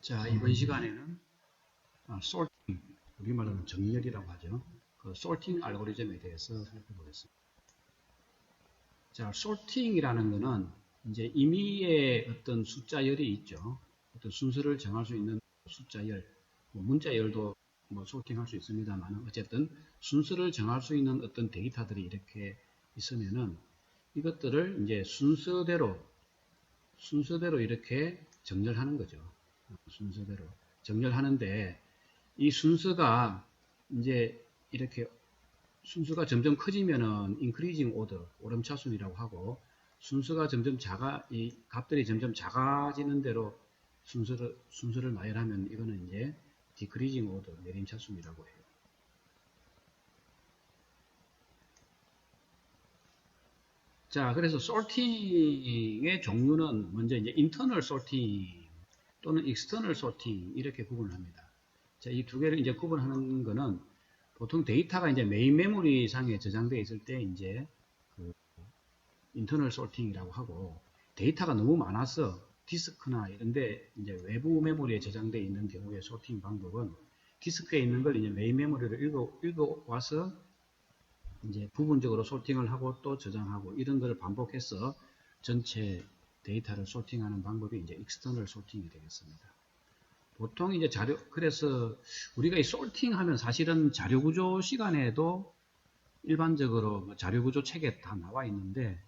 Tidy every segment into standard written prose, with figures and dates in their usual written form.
자, 이번 시간에는 sorting, 우리말로는 정렬이라고 하죠. 그 sorting 알고리즘에 대해서 살펴보겠습니다. 자, sorting이라는 것은 이제 임의의 어떤 숫자열이 있죠. 어떤 순서를 정할 수 있는 숫자열, 문자열도 sorting할 수 있습니다만 어쨌든 순서를 정할 수 있는 어떤 데이터들이 이렇게 있으면은 이것들을 이제 순서대로 이렇게 정렬하는 거죠. 순서대로 정렬하는데 이 순서가 이제 이렇게 순서가 점점 커지면은 increasing order, 오름차순이라고 하고 순서가 점점 이 값들이 점점 작아지는 대로 순서를 나열하면 이거는 이제 decreasing order, 내림차순이라고 해요. 자, 그래서 sorting의 종류는 먼저 이제 internal sorting 또는 external sorting 이렇게 구분을 합니다. 자, 이 두 개를 이제 구분하는 거는 보통 데이터가 이제 메인 메모리 상에 저장되어 있을 때 이제 그 internal sorting이라고 하고 데이터가 너무 많아서 디스크나 이런데 이제 외부 메모리에 저장되어 있는 경우의 sorting 방법은 디스크에 있는 걸 이제 메인 메모리를 읽어와서 이제 부분적으로 소팅을 하고 또 저장하고 이런 것을 반복해서 전체 데이터를 소팅하는 방법이 이제 external sorting이 되겠습니다. 보통 이제 그래서 우리가 이 sorting 하면 사실은 자료구조 시간에도 일반적으로 자료구조 책에 다 나와 있는데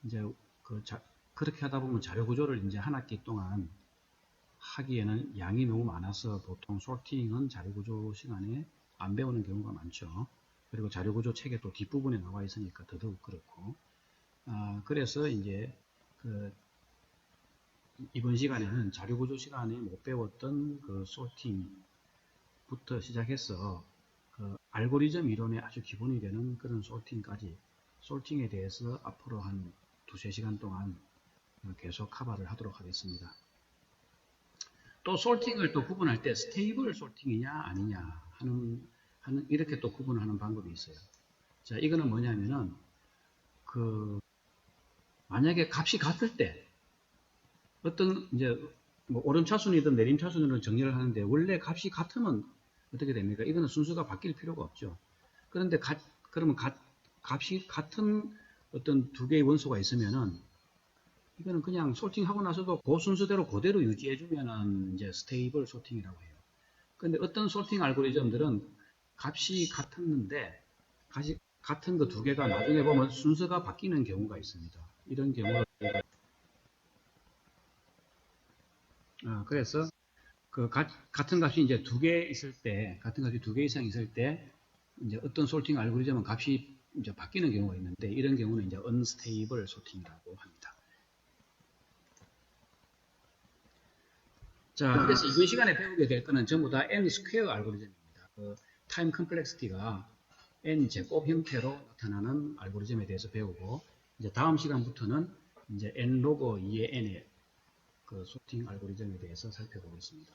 이제 그렇게 하다 보면 자료구조를 이제 한 학기 동안 하기에는 양이 너무 많아서 보통 sorting은 자료구조 시간에 안 배우는 경우가 많죠. 그리고 자료구조 책의 또 뒷부분에 나와 있으니까 더더욱 그렇고. 그래서 이제 이번 시간에는 자료구조 시간에 못 배웠던 그 소팅부터 시작해서 그 알고리즘 이론의 아주 기본이 되는 그런 소팅에 대해서 앞으로 한 두세 시간 동안 계속 커버를 하도록 하겠습니다. 또 소팅을 또 구분할 때 스테이블 소팅이냐 아니냐 하는 이렇게 또 구분하는 방법이 있어요. 자, 이거는 뭐냐면은 만약에 값이 같을 때 어떤 이제 오름차순이든 내림차순으로 정렬을 하는데 원래 값이 같으면 어떻게 됩니까? 이거는 순서가 바뀔 필요가 없죠. 그런데 그러면 값이 같은 어떤 두 개의 원소가 있으면은 이거는 그냥 소팅하고 나서도 그 순서대로 그대로 유지해주면은 이제 스테이블 소팅이라고 해요. 그런데 어떤 소팅 알고리즘들은 값이 같았는데 같은 그 두 개가 나중에 보면 순서가 바뀌는 경우가 있습니다. 이런 경우가 그래서 같은 값이 이제 두 개 있을 때 같은 값이 두 개 이상 있을 때 이제 어떤 소팅 알고리즘은 값이 이제 바뀌는 경우가 있는데 이런 경우는 이제 unstable 소팅이라고 합니다. 자, 그래서 이번 시간에 배우게 될 거는 전부 다 n 스퀘어 알고리즘입니다. 타임 컴플렉시티가 n 제곱 형태로 나타나는 알고리즘에 대해서 배우고 이제 다음 시간부터는 이제 n 로그 2의 n의 그 소팅 알고리즘에 대해서 살펴보겠습니다.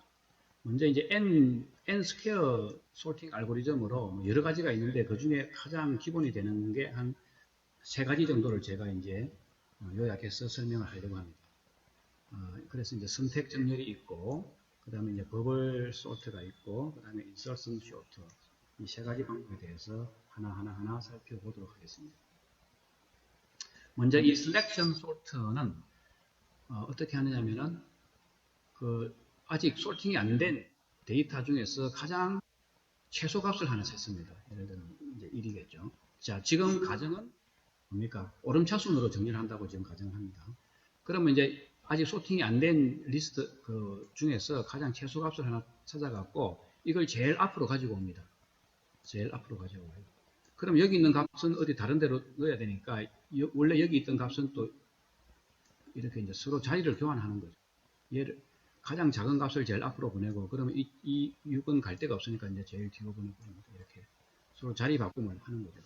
먼저 이제 n 스퀘어 소팅 알고리즘으로 여러 가지가 있는데 그 중에 가장 기본이 되는 게 한 세 가지 정도를 제가 이제 요약해서 설명을 하려고 합니다. 그래서 이제 선택 정렬이 있고, 그 다음에 이제 버블 소트가 있고, 그 다음에 인서션 쇼트. 이 세 가지 방법에 대해서 하나 살펴보도록 하겠습니다. 먼저 이 셀렉션 소트는 어떻게 하느냐면은 아직 소팅이 안 된 데이터 중에서 가장 최소값을 하나 찾습니다. 예를 들면 이제 1이겠죠. 자, 지금 가정은 뭡니까? 오름차순으로 정리를 한다고 지금 가정합니다. 그러면 이제 아직 소팅이 안 된 리스트 중에서 가장 최소값을 하나 찾아갖고 이걸 제일 앞으로 가지고 옵니다. 제일 앞으로 가지고 와요. 그럼 여기 있는 값은 어디 다른 데로 넣어야 되니까 원래 여기 있던 값은 또 이렇게 이제 서로 자리를 교환하는 거죠. 얘를 가장 작은 값을 제일 앞으로 보내고 그러면 이 6은 갈 데가 없으니까 이제 제일 뒤로 보내고 이렇게 서로 자리 바꿈을 하는 거죠.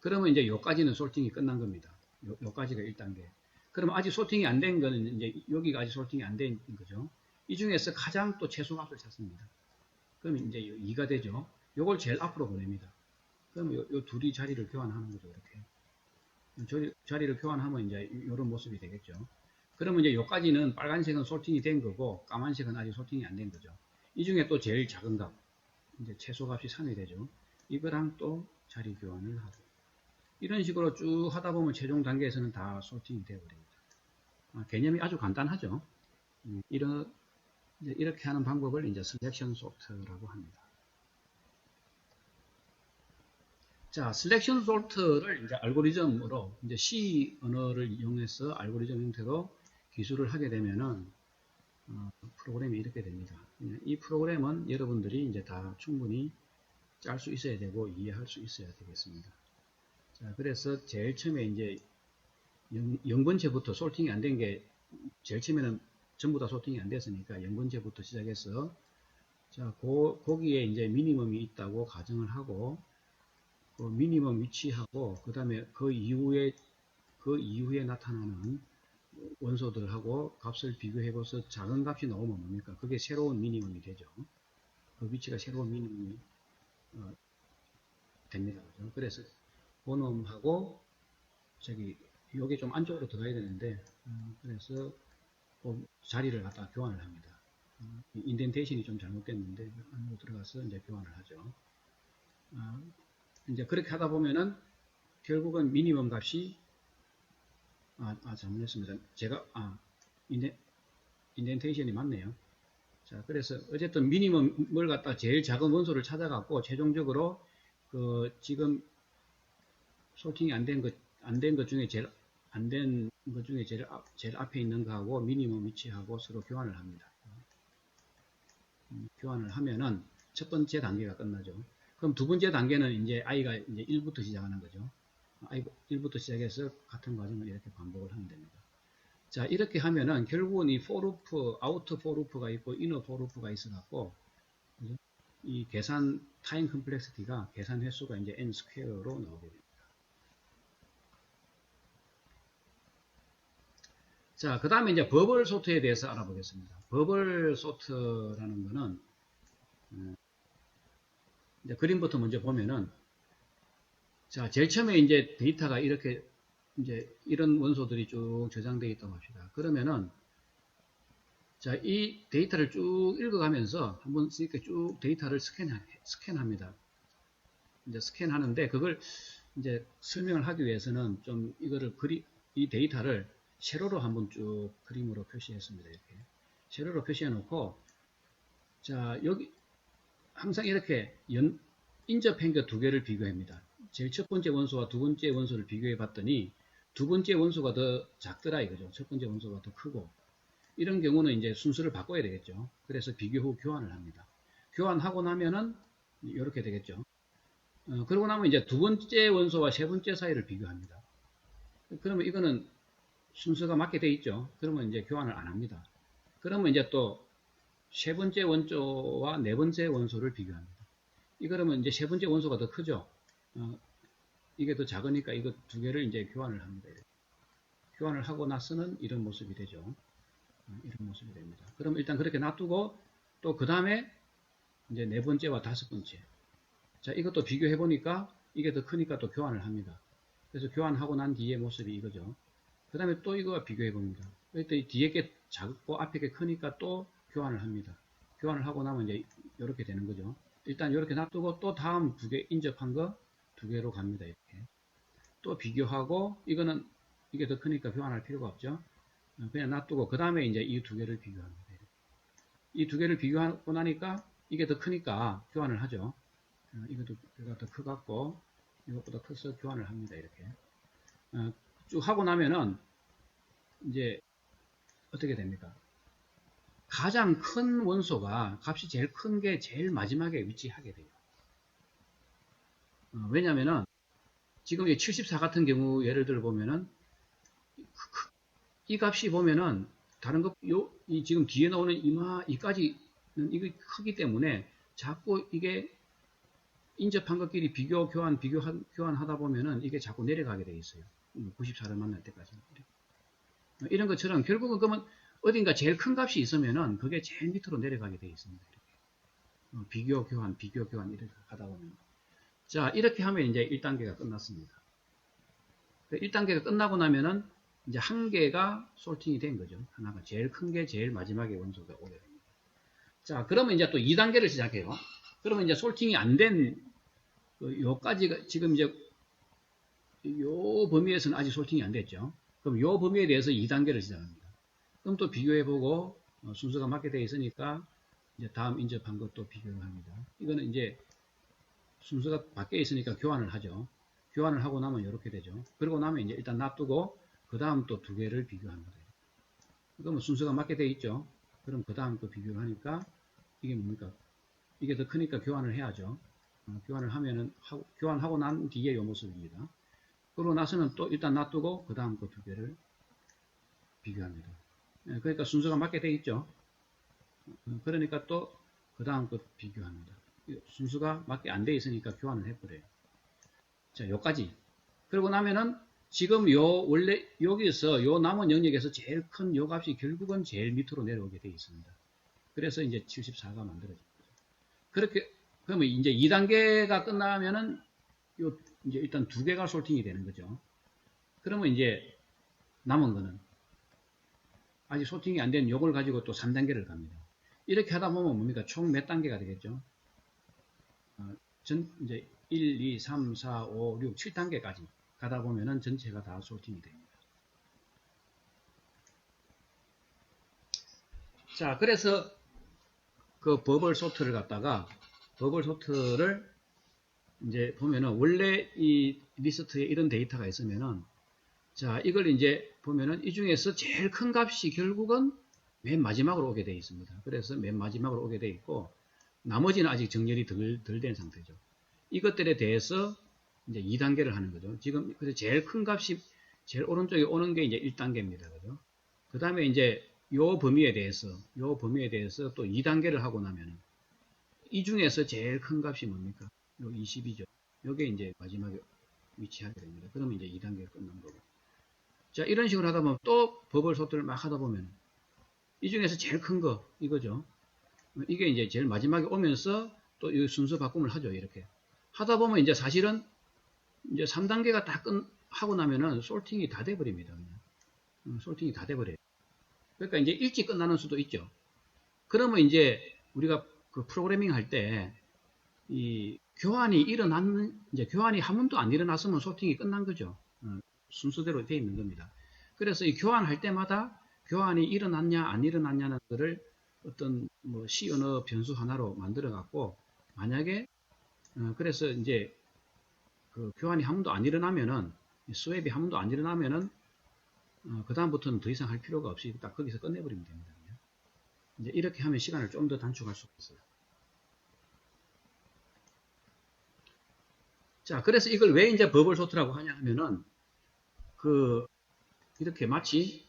그러면 이제 요까지는 소팅이 끝난 겁니다. 요까지가 1단계. 그럼 아직 소팅이 안 된 거는 이제 여기가 아직 소팅이 안 된 거죠. 이 중에서 가장 또 최소값을 찾습니다. 그러면 이제 2가 되죠. 요걸 제일 앞으로 보냅니다. 그러면 요 둘이 자리를 교환하는 거죠. 이렇게. 자리를 교환하면 이제 이런 모습이 되겠죠. 그러면 이제 여기까지는 빨간색은 소팅이 된 거고 까만색은 아직 소팅이 안 된 거죠. 이 중에 또 제일 작은 값, 이제 최소값이 3이 되죠. 이거랑 또 자리 교환을 하고 이런 식으로 쭉 하다 보면 최종 단계에서는 다 소팅이 되어버립니다. 개념이 아주 간단하죠. 이렇게 하는 방법을 이제 셀렉션 소트라고 합니다. 자, 셀렉션 소트를 이제 알고리즘으로 이제 C 언어를 이용해서 알고리즘 형태로 기술을 하게 되면은 프로그램이 이렇게 됩니다. 이 프로그램은 여러분들이 이제 다 충분히 짤 수 있어야 되고 이해할 수 있어야 되겠습니다. 자, 그래서 제일 처음에 이제 0번째부터 소팅이 안 된 게 제일 처음에는 전부 다 소팅이 안 됐으니까 0번째부터 시작해서 자, 거기에 이제 미니멈이 있다고 가정을 하고 그 미니멈 위치하고 그 다음에 그 이후에 나타나는 원소들하고 값을 비교해봐서 작은 값이 나오면 뭡니까? 그게 새로운 미니멈이 되죠. 그 위치가 새로운 미니멈이 됩니다. 그죠? 그래서 본음하고 저기 요게 좀 안쪽으로 들어가야 되는데 그래서 그 자리를 갖다 교환을 합니다. 인덴테이션이 좀 잘못됐는데 안으로 들어가서 이제 교환을 하죠. 이제 그렇게 하다 보면은 결국은 미니멈 값이 잘못했습니다. 제가 인덴테이션이 맞네요. 자, 그래서 어쨌든 미니멈을 갖다 제일 작은 원소를 찾아갖고 최종적으로 그 지금 소팅이 안 된 것 중에 제일 안 된 것 중에 제일 앞에 있는 거하고 미니멈 위치하고 서로 교환을 합니다. 교환을 하면은 첫 번째 단계가 끝나죠. 그럼 두 번째 단계는 이제 i가 이제 1부터 시작하는 거죠. 1부터 시작해서 같은 과정을 이렇게 반복을 하면 됩니다. 자, 이렇게 하면은 결국은 이 for loop, out for loop가 있고 inner for loop가 있어 갖고 이 계산 타임 컴플렉시티가 계산 횟수가 이제 n 스퀘어로 나오게 됩니다. 자, 그 다음에 이제 버블 소트에 대해서 알아보겠습니다. 버블 소트라는 거는 이제 그림부터 먼저 보면은 자, 제일 처음에 이제 데이터가 이렇게 이제 이런 원소들이 쭉 저장되어 있다고 합시다. 그러면은 자, 이 데이터를 쭉 읽어가면서 한번 이렇게 쭉 데이터를 스캔합니다. 이제 스캔하는데 그걸 이제 설명을 하기 위해서는 좀 이 데이터를 세로로 한번 쭉 그림으로 표시했습니다. 이렇게 세로로 표시해 놓고 자, 여기 항상 이렇게 인접한 거 두 개를 비교합니다. 제일 첫 번째 원소와 두 번째 원소를 비교해 봤더니 두 번째 원소가 더 작더라 이거죠. 첫 번째 원소가 더 크고 이런 경우는 이제 순서를 바꿔야 되겠죠. 그래서 비교 후 교환을 합니다. 교환하고 나면은 이렇게 되겠죠. 그러고 나면 이제 두 번째 원소와 세 번째 사이를 비교합니다. 그러면 이거는 순서가 맞게 돼 있죠. 그러면 이제 교환을 안 합니다. 그러면 이제 또 세 번째 원소와 네 번째 원소를 비교합니다. 이거라면 이제 세 번째 원소가 더 크죠. 이게 더 작으니까 이거 두 개를 이제 교환을 합니다. 교환을 하고 나서는 이런 모습이 되죠. 이런 모습이 됩니다. 그럼 일단 그렇게 놔두고 또 그 다음에 이제 네 번째와 다섯 번째. 자, 이것도 비교해 보니까 이게 더 크니까 또 교환을 합니다. 그래서 교환하고 난 뒤에 모습이 이거죠. 그 다음에 또 이거와 비교해 봅니다. 그때 뒤에 게 작고 앞에 게 크니까 또 교환을 합니다. 교환을 하고 나면 이제 이렇게 되는 거죠. 일단 이렇게 놔두고 또 다음 두 개 인접한 거 두 개로 갑니다. 이렇게 또 비교하고 이거는 이게 더 크니까 교환할 필요가 없죠. 그냥 놔두고 그 다음에 이제 이 두 개를 비교합니다. 이 두 개를 비교하고 나니까 이게 더 크니까 교환을 하죠. 이것도 더 크갖고 이것보다 커서 교환을 합니다. 이렇게 쭉 하고 나면은 이제 어떻게 됩니까? 가장 큰 원소가 값이 제일 큰 게 제일 마지막에 위치하게 돼요. 왜냐면은 지금 74 같은 경우 예를 들어 보면은 이 값이 보면은 다른 것, 이 지금 뒤에 나오는 이까지는 이게 크기 때문에 자꾸 이게 인접한 것끼리 교환하다 보면은 이게 자꾸 내려가게 돼 있어요. 94를 만날 때까지. 이런 것처럼 결국은 그러면 어딘가 제일 큰 값이 있으면은 그게 제일 밑으로 내려가게 돼 있습니다. 이렇게. 비교 교환 이렇게 하다 보면. 자, 이렇게 하면 이제 1단계가 끝났습니다. 1단계가 끝나고 나면은 이제 한 개가 솔팅이 된 거죠. 하나가 제일 큰 게 제일 마지막에 원소가 오게 됩니다. 자, 그러면 이제 또 2단계를 시작해요. 그러면 이제 솔팅이 안 된 요까지가 지금 이제 요 범위에서는 아직 솔팅이 안 됐죠. 그럼 요 범위에 대해서 2단계를 시작합니다. 그럼 또 비교해보고 순서가 맞게 되어 있으니까 이제 다음 인접한 것도 비교를 합니다. 이거는 이제 순서가 바뀌어 있으니까 교환을 하죠. 교환을 하고 나면 이렇게 되죠. 그러고 나면 이제 일단 놔두고 그 다음 또 두 개를 비교합니다. 그러면 순서가 맞게 되어 있죠. 그럼 그 다음 또 비교를 하니까 이게 뭡니까? 이게 더 크니까 교환을 해야죠. 교환을 하면은 교환하고 난 뒤에 이 모습입니다. 그러고 나서는 또 일단 놔두고 그 다음 또 두 개를 비교합니다. 그러니까 순서가 맞게 되어 있죠. 그러니까 또 그 다음 것 비교합니다. 순서가 맞게 안 돼 있으니까 교환을 해버려요. 자, 요까지. 그러고 나면은 지금 요 원래 여기서 요 남은 영역에서 제일 큰 요 값이 결국은 제일 밑으로 내려오게 되어 있습니다. 그래서 이제 74가 만들어집니다. 그렇게 그러면 이제 2단계가 끝나면은 요 이제 일단 두 개가 솔팅이 되는 거죠. 그러면 이제 남은 거는 아직 솔팅이 안 된 요걸 가지고 또 3단계를 갑니다. 이렇게 하다 보면 뭡니까? 총 몇 단계가 되겠죠? 이제 1, 2, 3, 4, 5, 6, 7단계까지 가다 보면은 전체가 다 솔팅이 됩니다. 자, 그래서 그 버블 소트를 갖다가 버블 소트를 이제 보면은 원래 이 리스트에 이런 데이터가 있으면은 자, 이걸 이제 보면은 이 중에서 제일 큰 값이 결국은 맨 마지막으로 오게 되어 있습니다. 그래서 맨 마지막으로 오게 되어 있고 나머지는 아직 정렬이 덜 된 상태죠. 이것들에 대해서 이제 2단계를 하는 거죠. 지금 그래서 제일 큰 값이 제일 오른쪽에 오는 게 이제 1단계입니다. 그죠? 그 다음에 이제 요 범위에 대해서 또 2단계를 하고 나면은 이 중에서 제일 큰 값이 뭡니까? 요 20이죠. 요게 이제 마지막에 위치하게 됩니다. 그러면 이제 2단계가 끝난 거고. 자, 이런 식으로 하다 보면 또 버블 소트를 막 하다 보면 이 중에서 제일 큰 거 이거죠. 이게 이제 제일 마지막에 오면서 또 이 순서 바꿈을 하죠. 이렇게 하다 보면 이제 사실은 이제 3단계가 다 하고 나면은 솔팅이 다 돼버립니다. 그냥. 솔팅이 다 돼버려요. 그러니까 이제 일찍 끝나는 수도 있죠. 그러면 이제 우리가 그 프로그래밍 할 때 이 교환이 이제 교환이 한 번도 안 일어났으면 소팅이 끝난 거죠. 순서대로 되어 있는 겁니다. 그래서 이 교환할 때마다 교환이 일어났냐 안 일어났냐는 것을 어떤 뭐 C 언어 변수 하나로 만들어 갖고 만약에 그래서 이제 그 교환이 한 번도 안 일어나면은 스왑이 한 번도 안 일어나면은 그 다음부터는 더 이상 할 필요가 없이 딱 거기서 끝내버리면 됩니다. 이제 이렇게 하면 시간을 좀 더 단축할 수가 있어요. 자, 그래서 이걸 왜 이제 버블 소트라고 하냐 하면은 이렇게 마치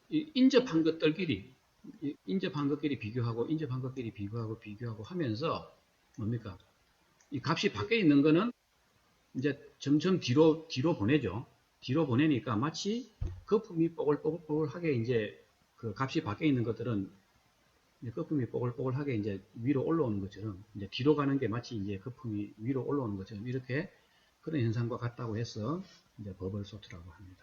인접한 것들끼리 비교하고 인접한 것끼리 비교하고 하면서 뭡니까? 이 값이 밖에 있는 거는 이제 점점 뒤로 보내죠. 뒤로 보내니까 마치 거품이 뽀글뽀글하게 이제 그 값이 밖에 있는 것들은 거품이 뽀글뽀글하게 이제 위로 올라오는 것처럼 이제 뒤로 가는 게 마치 이제 거품이 위로 올라오는 것처럼 이렇게 그런 현상과 같다고 해서 이제 버블 소트라고 합니다.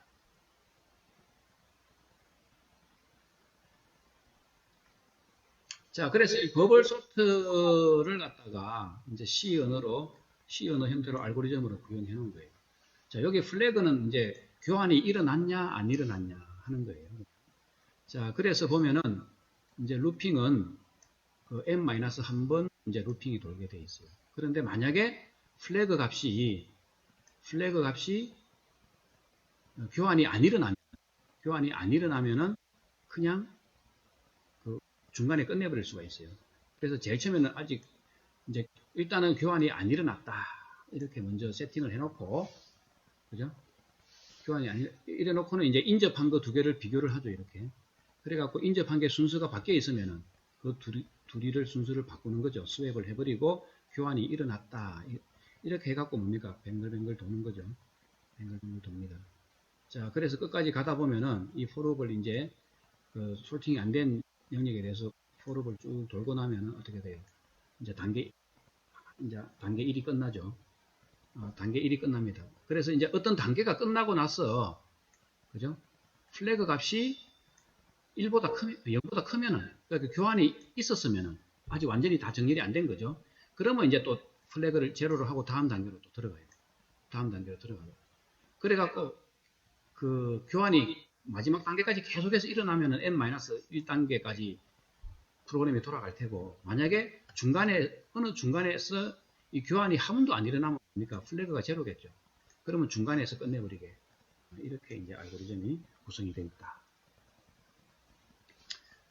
자, 그래서 이 버블 소트를 갖다가 이제 C 언어 형태로 알고리즘으로 구현해 놓은 거예요. 자, 여기 플래그는 이제 교환이 일어났냐 안 일어났냐 하는 거예요. 자, 그래서 보면은 이제 루핑은 그 n-1번 이제 루핑이 돌게 돼 있어요. 그런데 만약에 플래그 값이 교환이 안 일어나면은 그냥 그 중간에 끝내버릴 수가 있어요. 그래서 제일 처음에는 아직 이제 일단은 교환이 안 일어났다 이렇게 먼저 세팅을 해놓고 그죠? 교환이 안 이래 놓고는 이제 인접한 거 두 개를 비교를 하죠. 이렇게 그래갖고 인접한 게 순서가 바뀌어 있으면은 그 둘이를 순서를 바꾸는 거죠. 스왑을 해버리고 교환이 일어났다. 이렇게 해갖고 뭡니까? 뱅글뱅글 도는 거죠. 뱅글뱅글 돕니다. 자, 그래서 끝까지 가다 보면은 이 포룹을 이제 그 솔팅이 안 된 영역에 대해서 포룹을 쭉 돌고 나면은 어떻게 돼요? 이제 단계 1이 끝나죠. 단계 1이 끝납니다. 그래서 이제 어떤 단계가 끝나고 나서, 그죠? 플래그 값이 1보다 크면, 0보다 크면은, 그러니까 교환이 있었으면은, 아직 완전히 다 정렬이 안 된 거죠. 그러면 이제 또 플래그를 제로로 하고 다음 단계로 또 들어가요. 다음 단계로 들어가요. 그래갖고, 그 교환이 마지막 단계까지 계속해서 일어나면은 n-1단계까지 프로그램이 돌아갈 테고, 만약에 어느 중간에서 이 교환이 한 번도 안 일어나면 뭡니까? 플래그가 제로겠죠. 그러면 중간에서 끝내버리게. 이렇게 이제 알고리즘이 구성이 되어 있다.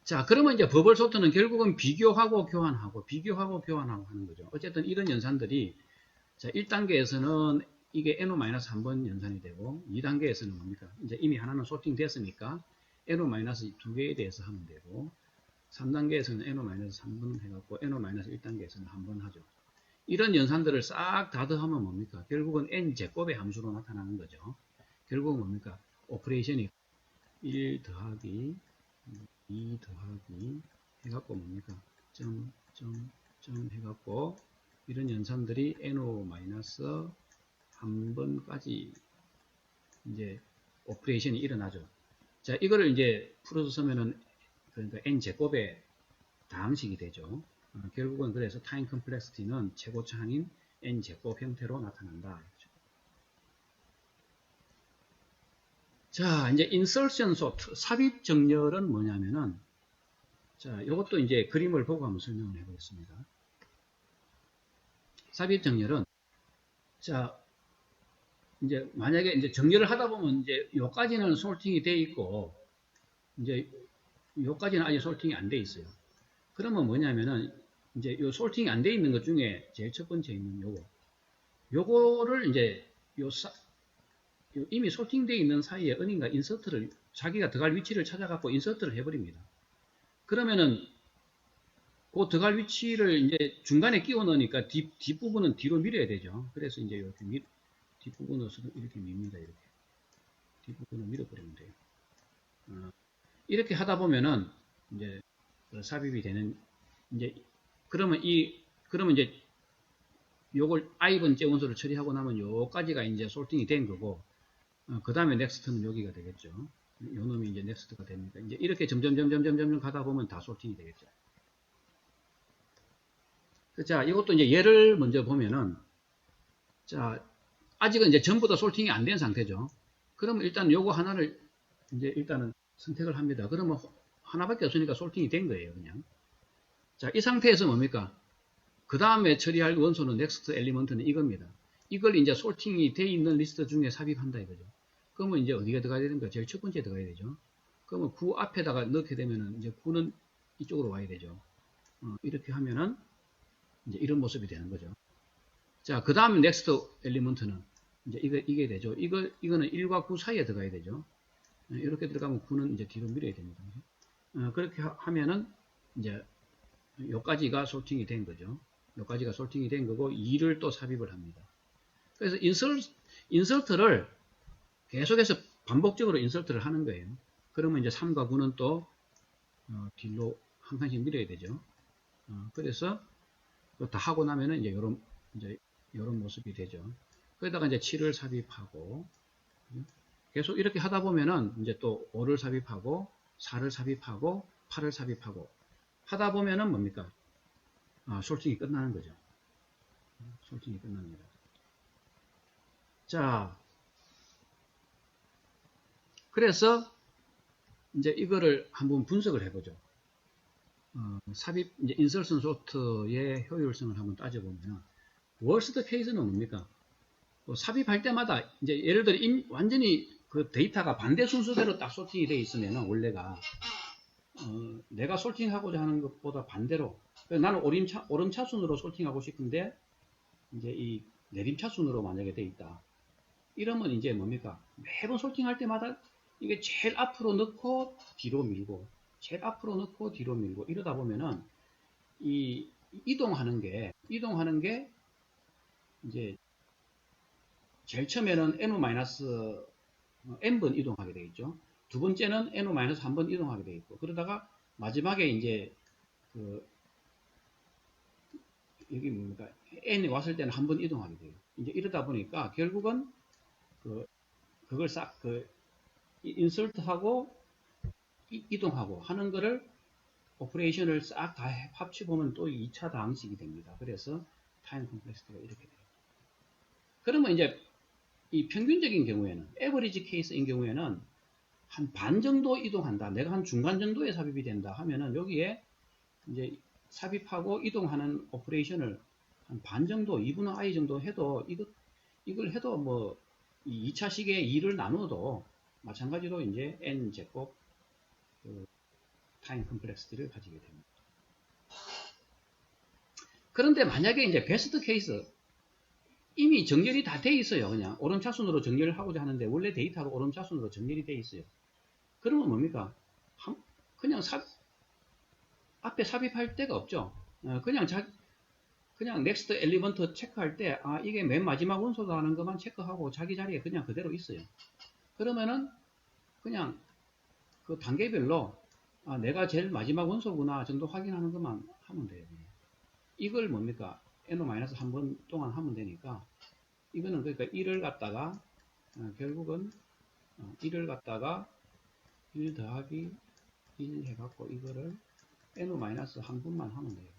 자, 그러면 이제 버블 소트는 결국은 비교하고 교환하고 하는 거죠. 어쨌든 이런 연산들이, 자, 1단계에서는 이게 n-1번 연산이 되고, 2단계에서는 뭡니까? 이제 이미 하나는 소팅 됐으니까 n-2개에 대해서 하면 되고, 3단계에서는 n-3번 해갖고 n-1단계에서는 한 번 하죠. 이런 연산들을 싹 다 더하면 뭡니까? 결국은 n제곱의 함수로 나타나는 거죠. 결국은 뭡니까? 오퍼레이션이 1 더하기 2 더하기 해갖고 뭡니까? 점 해갖고 이런 연산들이 n-1번까지 이제 오퍼레이션이 일어나죠. 자, 이거를 이제 풀어서 쓰면은 그러니까 n제곱의 다항식이 되죠. 결국은 그래서 타임 컴플렉시티는 최고차항인 n제곱 형태로 나타난다. 자, 이제 insertion sort, 삽입 정렬은 뭐냐면은, 자, 이것도 이제 그림을 보고 한번 설명을 해보겠습니다. 삽입 정렬은, 자, 이제 만약에 이제 정렬을 하다 보면 이제 요까지는 솔팅이 돼 있고, 이제 요까지는 아직 솔팅이 안 돼 있어요. 그러면 뭐냐면은, 이제 요 솔팅이 안 돼 있는 것 중에 제일 첫 번째 있는 요거를 이제 이미 소팅되어 있는 사이에 어딘가 인서트를 자기가 들어갈 위치를 찾아갖고 인서트를 해버립니다. 그러면은 그 들어갈 위치를 이제 중간에 끼워 넣으니까 뒷부분은 뒤로 밀어야 되죠. 그래서 이제 이렇게 뒷부분으로 이렇게 밉니다. 이렇게 뒷부분을 밀어버리면 돼요. 이렇게 하다 보면은 이제 삽입이 되는 이제 그러면 이제 요걸 i번째 원소를 처리하고 나면 요까지가 이제 솔팅이 된 거고, 그 다음에 넥스트는 여기가 되겠죠. 요 놈이 이제 넥스트가 됩니다. 이제 이렇게 점점 가다 보면 다 솔팅이 되겠죠. 자, 이것도 이제 예를 먼저 보면은, 자, 아직은 이제 전부 다 솔팅이 안 된 상태죠. 그러면 일단 요거 하나를 이제 일단은 선택을 합니다. 그러면 하나밖에 없으니까 솔팅이 된 거예요, 그냥. 자, 이 상태에서 뭡니까? 그 다음에 처리할 원소는 넥스트 엘리먼트는 이겁니다. 이걸 이제 솔팅이 돼 있는 리스트 중에 삽입한다 이거죠. 그러면 이제 어디가 들어가야 되는가? 제일 첫 번째 들어가야 되죠. 그러면 9 앞에다가 넣게 되면은 이제 9는 이쪽으로 와야 되죠. 이렇게 하면은 이제 이런 모습이 되는 거죠. 자, 그 다음에 넥스트 엘리먼트는 이제 이게 되죠. 이거는 1과 9 사이에 들어가야 되죠. 이렇게 들어가면 9는 이제 뒤로 밀어야 됩니다. 그렇게 하면은 이제 요까지가 솔팅이 된 거죠. 요까지가 솔팅이 된 거고 2를 또 삽입을 합니다. 그래서 인설트를 계속해서 반복적으로 인설트를 하는 거예요. 그러면 이제 3과 9는 또 뒤로 한 칸씩 밀어야 되죠. 그래서 다 하고 나면은 이제 요런 모습이 되죠. 그러다가 이제 7을 삽입하고 계속 이렇게 하다 보면은 이제 또 5를 삽입하고 4를 삽입하고 8을 삽입하고 하다 보면은 뭡니까? 솔팅이 끝나는 거죠. 솔팅이 끝납니다. 자, 그래서 이제 이거를 한번 분석을 해보죠. 삽입, 이제 인설션 소트의 효율성을 한번 따져보면, 월스트 케이스는 뭡니까? 삽입할 때마다, 이제 예를 들어, 완전히 그 데이터가 반대 순서대로 딱 소팅이 되어 있으면, 원래가, 내가 솔팅하고자 하는 것보다 반대로, 나는 오름차순으로 솔팅하고 싶은데, 이제 이 내림차순으로 만약에 되어 있다. 이러면 이제 뭡니까? 매번 솔팅할 때마다 이게 제일 앞으로 넣고 뒤로 밀고 제일 앞으로 넣고 뒤로 밀고 이러다 보면은 이 이동하는 게 이제 제일 처음에는 n-n번 이동하게 되겠죠. 두 번째는 n-1번 이동하게 되겠고 그러다가 마지막에 이제 여기 뭡니까? n이 왔을 때는 한 번 이동하게 돼요. 이제 이러다 보니까 결국은 그걸 싹 인설트하고 이동하고 하는 거를 오퍼레이션을 싹 다 합치보면 또 2차 방식이 됩니다. 그래서 타임 컴플렉시티가 이렇게 돼요. 그러면 이제 이 평균적인 경우에는, 에버리지 케이스인 경우에는 한 반 정도 이동한다. 내가 한 중간 정도에 삽입이 된다 하면은 여기에 이제 삽입하고 이동하는 오퍼레이션을 한 반 정도, 2분의 i 정도 해도 이걸 해도 뭐 2차식의 2를 나누어도 마찬가지로 이제 n 제곱 타임 컴플렉시티를 가지게 됩니다. 그런데 만약에 이제 베스트 케이스 이미 정렬이 다 돼 있어요. 그냥 오름차순으로 정렬을 하고자 하는데 원래 데이터가 오름차순으로 정렬이 돼 있어요. 그러면 뭡니까? 그냥 앞에 삽입할 데가 없죠. 그냥 넥스트 엘리먼트 체크할 때 이게 맨 마지막 원소다 하는 것만 체크하고 자기 자리에 그냥 그대로 있어요. 그러면은 그냥 그 단계별로 내가 제일 마지막 원소구나 정도 확인하는 것만 하면 돼요. 이걸 뭡니까? n-1번 동안 하면 되니까 이거는 그러니까 1을 갖다가 결국은 1을 갖다가 1 더하기 1 해갖고 이거를 n-1번만 하면 돼요.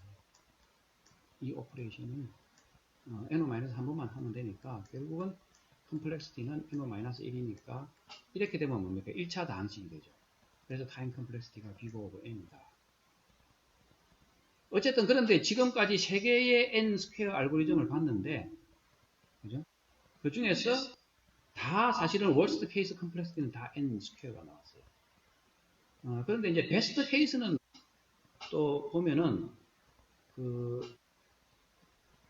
이 오퍼레이션을 n-1번만 하면 되니까 결국은 컴플렉시티는 n-1이니까 이렇게 되면 뭡니까? 1차 다항식이 되죠. 그래서 타임 컴플렉시티가 big of n이다. 어쨌든 그런데 지금까지 세 개의 n 스퀘어 알고리즘을 봤는데, 그죠? 그 중에서 다 사실은 worst case 컴플렉시티는 다 n 스퀘어가 나왔어요. 그런데 이제 베스트 케이스는 또 보면은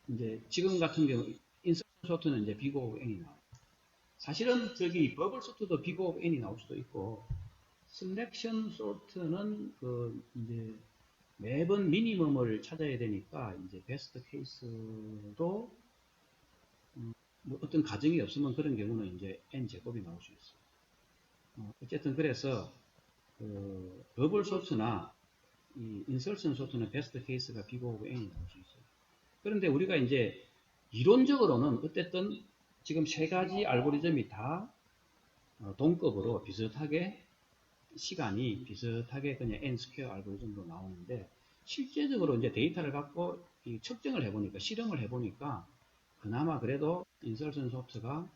이제 지금 같은 경우 인서션 소트는 이제 big of n이 나와요. 사실은 저기 버블 소트도 big of n이 나올 수도 있고, 셀렉션 소트는 이제 매번 미니멈을 찾아야 되니까 이제 베스트 케이스도 뭐 어떤 가정이 없으면 그런 경우는 이제 n 제곱이 나올 수 있어요. 어쨌든 그래서 버블 소트나 이 인설션 소트는 베스트 케이스가 big of n이 나올 수 있어요. 그런데 우리가 이제 이론적으로는 어쨌든 지금 세 가지 알고리즘이 다 동급으로 비슷하게 시간이 비슷하게 그냥 n 스퀘어 알고리즘으로 나오는데, 실제적으로 이제 데이터를 갖고 측정을 해보니까, 실험을 해보니까 그나마 그래도 인설션 소프트가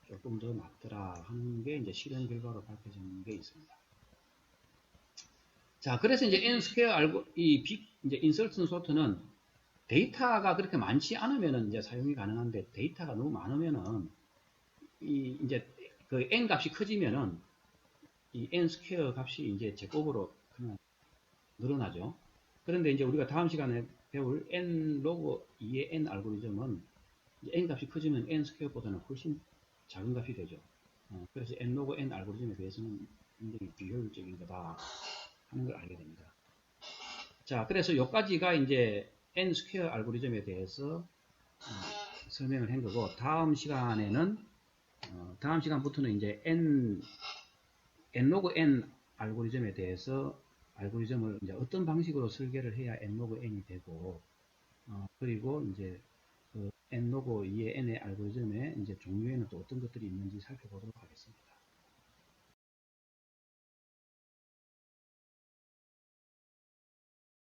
조금 더 낫더라 하는 게 이제 실험 결과로 밝혀진 게 있습니다. 자, 그래서 이제 n 스퀘어 이제 인설션 소프트는 데이터가 그렇게 많지 않으면은 이제 사용이 가능한데, 데이터가 너무 많으면은 이제 그 n 값이 커지면은 이 n 스퀘어 값이 이제 제곱으로 그냥 늘어나죠. 그런데 이제 우리가 다음 시간에 배울 n 로그 2의 n 알고리즘은 n 값이 커지면 n 스퀘어보다는 훨씬 작은 값이 되죠. 그래서 n 로그 n 알고리즘에 대해서는 굉장히 비효율적인 거다 하는 걸 알게 됩니다. 자, 그래서 여기까지가 이제 n 스퀘어 알고리즘에 대해서 설명을 한 거고, 다음 시간부터는 이제 n 로그 n 알고리즘에 대해서 알고리즘을 이제 어떤 방식으로 설계를 해야 n 로그 n이 되고, 그리고 이제 그 n 로그 2의 n의 알고리즘의 이제 종류에는 또 어떤 것들이 있는지 살펴보도록 하겠습니다.